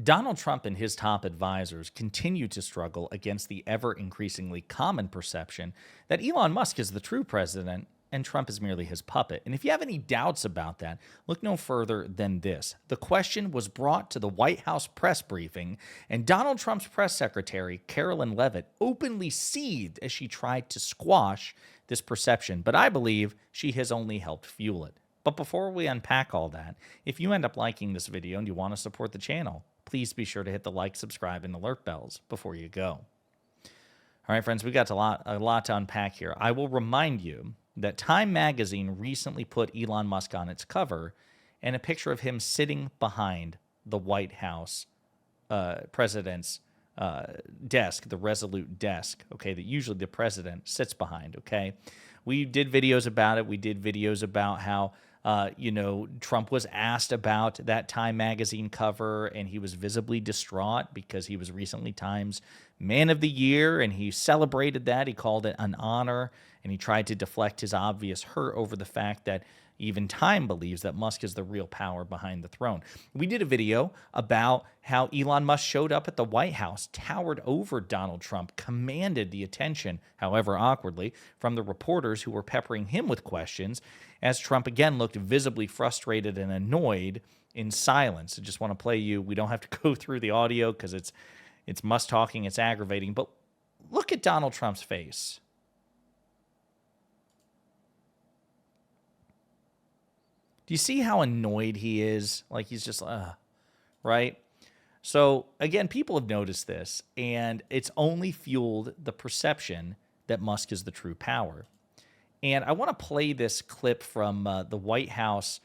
Donald Trump and his top advisors continue to struggle against the ever increasingly common perception that Elon Musk is the true president and Trump is merely his puppet. And if you have any doubts about that, look no further than this. The question was brought to the White House press briefing, and Donald Trump's press secretary, Carolyn Levitt, openly seethed as she tried to squash this perception. But I believe she has only helped fuel it. But before we unpack all that, if you end up liking this video and you want to support the channel, please be sure to hit the like, subscribe, and alert bells before you go. All right, friends, we got a lot to unpack here. I will remind you that Time magazine recently put Elon Musk on its cover and a picture of him sitting behind the White House president's desk, the Resolute desk, okay, that usually the president sits behind, okay? We did videos about it. We did videos about how Trump was asked about that Time magazine cover, and he was visibly distraught because he was recently Time's Man of the Year, and he celebrated that. He called it an honor, and he tried to deflect his obvious hurt over the fact that even Time believes that Musk is the real power behind the throne. We did a video about how Elon Musk showed up at the White House, towered over Donald Trump, commanded the attention, however awkwardly, from the reporters who were peppering him with questions, as Trump again looked visibly frustrated and annoyed in silence. I just want to play you. We don't have to go through the audio because it's Musk talking, it's aggravating, but look at Donald Trump's face. Do you see how annoyed he is? Like he's just, right? So again, people have noticed this, and it's only fueled the perception that Musk is the true power. And I want to play this clip from the White House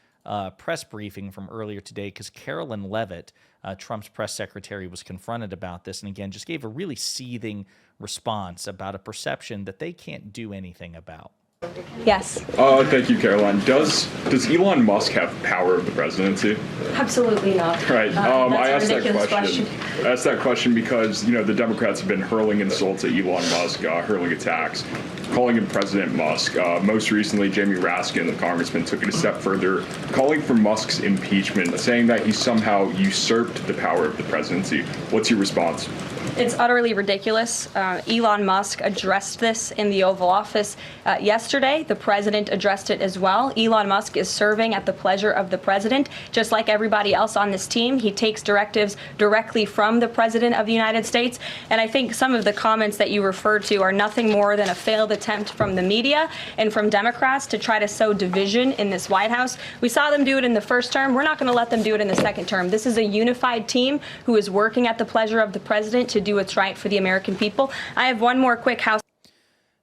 press briefing from earlier today because Carolyn Levitt, Trump's press secretary, was confronted about this and again just gave a really seething response about a perception that they can't do anything about. Yes. Thank you, Caroline. Does Elon Musk have power of the presidency? Absolutely not. Right. I That's asked a that ridiculous question. I asked that question because the Democrats have been hurling insults at Elon Musk, hurling attacks, calling him President Musk. Most recently, Jamie Raskin, the congressman, took it a step further, calling for Musk's impeachment, saying that he somehow usurped the power of the presidency. What's your response? It's utterly ridiculous. Elon Musk addressed this in the Oval Office yesterday. The president addressed it as well. Elon Musk is serving at the pleasure of the president, just like everybody else on this team. He takes directives directly from the president of the United States. And I think some of the comments that you referred to are nothing more than a failed attempt from the media and from Democrats to try to sow division in this White House. We saw them do it in the first term. We're not going to let them do it in the second term. This is a unified team who is working at the pleasure of the president to do what's right for the American people. I have one more quick house.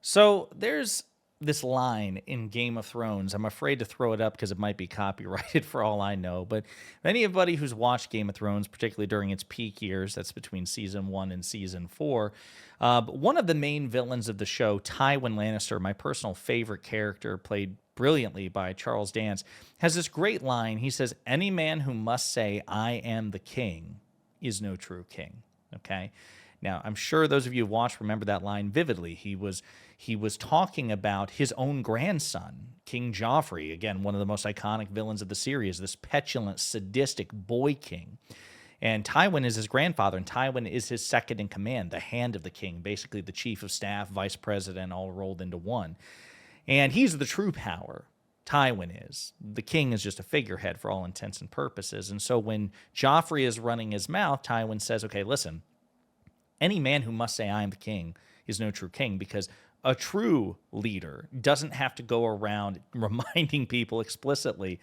So there's this line in Game of Thrones. I'm afraid to throw it up because it might be copyrighted for all I know. But anybody who's watched Game of Thrones, particularly during its peak years, that's between season 1 and season 4, one of the main villains of the show, Tywin Lannister, my personal favorite character, played brilliantly by Charles Dance, has this great line. He says, "Any man who must say, 'I am the king,' is no true king." Okay? Now, I'm sure those of you who watched remember that line vividly. He was talking about his own grandson, King Joffrey, again, one of the most iconic villains of the series, this petulant, sadistic boy king. And Tywin is his grandfather, and Tywin is his second in command, the hand of the king, basically the chief of staff, vice president, all rolled into one. And he's the true power. Tywin is. The king is just a figurehead for all intents and purposes. And so when Joffrey is running his mouth, Tywin says, okay, listen, any man who must say I am the king is no true king, because a true leader doesn't have to go around reminding people explicitly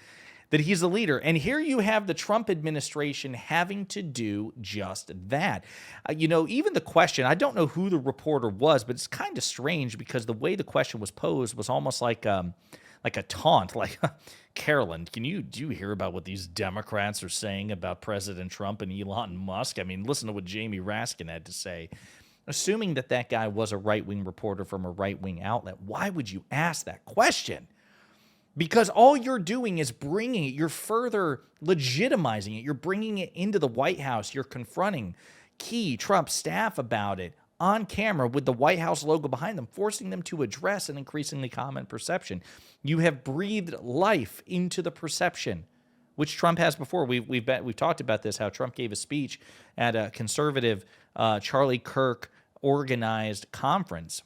that he's a leader. And here you have the Trump administration having to do just that. Even the question, I don't know who the reporter was, but it's kind of strange because the way the question was posed was almost like a taunt, like, Carolyn, do you hear about what these Democrats are saying about President Trump and Elon Musk? I mean, listen to what Jamie Raskin had to say. Assuming that guy was a right-wing reporter from a right-wing outlet, why would you ask that question? Because all you're doing is bringing it, you're further legitimizing it. You're bringing it into the White House. You're confronting key Trump staff about it on camera with the White House logo behind them, forcing them to address an increasingly common perception. You have breathed life into the perception which Trump has before. We've talked about this, how Trump gave a speech at a conservative Charlie Kirk organized conference,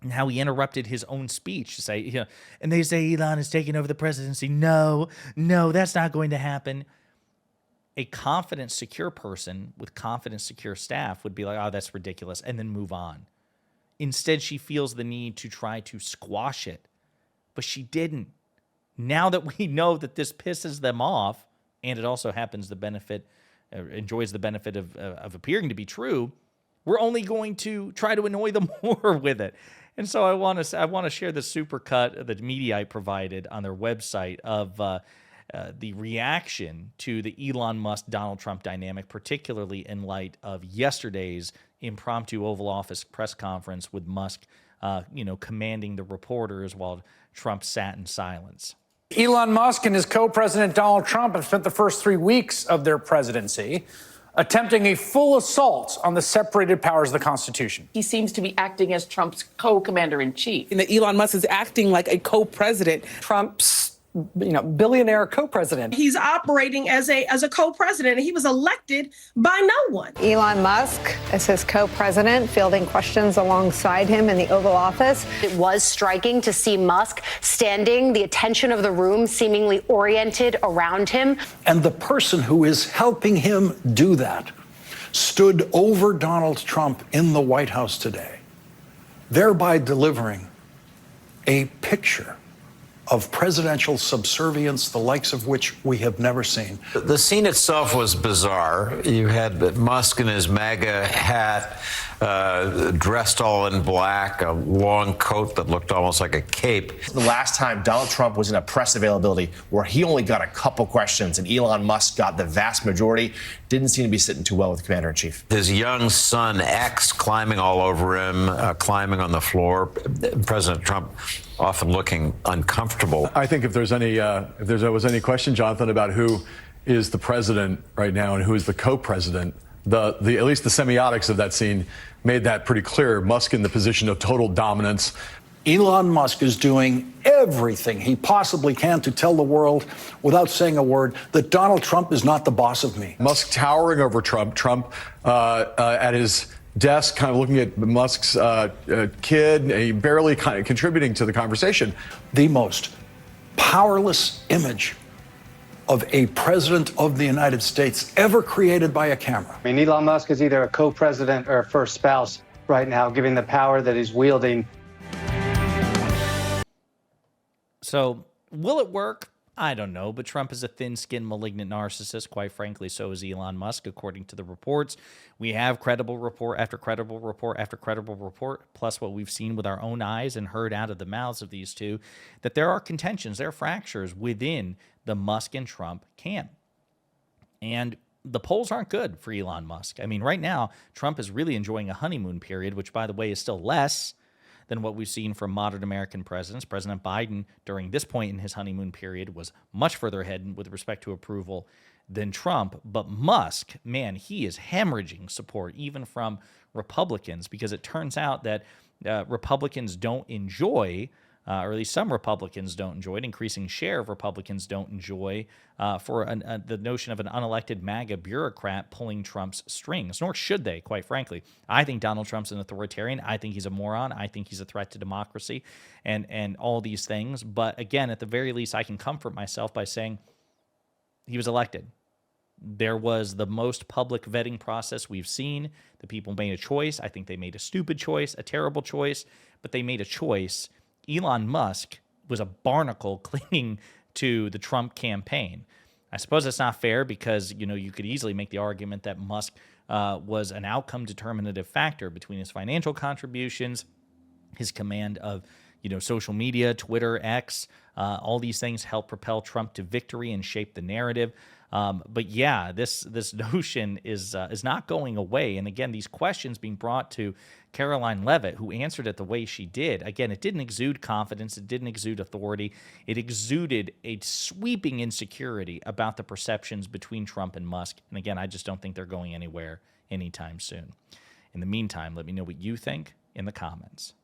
and how he interrupted his own speech to say, and they say Elon is taking over the presidency. No, that's not going to happen. A confident, secure person with confident, secure staff would be like, oh, that's ridiculous, and then move on. Instead, she feels the need to try to squash it, but she didn't. Now that we know that this pisses them off, and it also happens enjoys the benefit of appearing to be true, we're only going to try to annoy them more with it. And so I want to share the supercut that Mediaite provided on their website of the reaction to the Elon Musk-Donald Trump dynamic, particularly in light of yesterday's impromptu Oval Office press conference with Musk, commanding the reporters while Trump sat in silence. Elon Musk and his co-president Donald Trump have spent the first 3 weeks of their presidency attempting a full assault on the separated powers of the Constitution. He seems to be acting as Trump's co-commander-in-chief. And that Elon Musk is acting like a co-president. Trump's billionaire co-president. He's operating as a co-president, and he was elected by no one. Elon Musk, as his co-president, fielding questions alongside him in the Oval Office. It was striking to see Musk standing, the attention of the room seemingly oriented around him. And the person who is helping him do that stood over Donald Trump in the White House today, thereby delivering a picture of presidential subservience, the likes of which we have never seen. The scene itself was bizarre. You had Musk in his MAGA hat, dressed all in black, a long coat that looked almost like a cape. The last time Donald Trump was in a press availability where he only got a couple questions and Elon Musk got the vast majority, didn't seem to be sitting too well with the commander-in-chief. His young son, X, climbing all over him, climbing on the floor. President Trump often looking uncomfortable. I think if there was any question, Jonathan, about who is the president right now and who is the co-president, at least the semiotics of that scene made that pretty clear. Musk in the position of total dominance. Elon Musk is doing everything he possibly can to tell the world, without saying a word, that Donald Trump is not the boss of me. Musk towering over Trump. Trump at his desk, kind of looking at Musk's kid, he barely kind of contributing to the conversation. The most powerless image of a president of the United States ever created by a camera. I mean, Elon Musk is either a co-president or a first spouse right now, given the power that he's wielding. So, will it work? I don't know, but Trump is a thin-skinned, malignant narcissist. Quite frankly, so is Elon Musk, according to the reports. We have credible report after credible report after credible report, plus what we've seen with our own eyes and heard out of the mouths of these two, that there are contentions, there are fractures within the Musk and Trump camp. And the polls aren't good for Elon Musk. I mean, right now, Trump is really enjoying a honeymoon period, which, by the way, is still less than what we've seen from modern American presidents. President Biden, during this point in his honeymoon period, was much further ahead with respect to approval than Trump. But Musk, man, he is hemorrhaging support, even from Republicans, because it turns out that Republicans don't enjoy, or at least some Republicans don't enjoy, an increasing share of Republicans don't enjoy the notion of an unelected MAGA bureaucrat pulling Trump's strings, nor should they, quite frankly. I think Donald Trump's an authoritarian. I think he's a moron. I think he's a threat to democracy and all these things. But again, at the very least, I can comfort myself by saying he was elected. There was the most public vetting process we've seen. The people made a choice. I think they made a stupid choice, a terrible choice, but they made a choice. Elon Musk was a barnacle clinging to the Trump campaign. I suppose that's not fair because, you could easily make the argument that Musk was an outcome determinative factor between his financial contributions, his command of, social media, Twitter, X, all these things help propel Trump to victory and shape the narrative. But yeah, this notion is not going away. And again, these questions being brought to Caroline Leavitt, who answered it the way she did. Again, it didn't exude confidence. It didn't exude authority. It exuded a sweeping insecurity about the perceptions between Trump and Musk. And again, I just don't think they're going anywhere anytime soon. In the meantime, let me know what you think in the comments.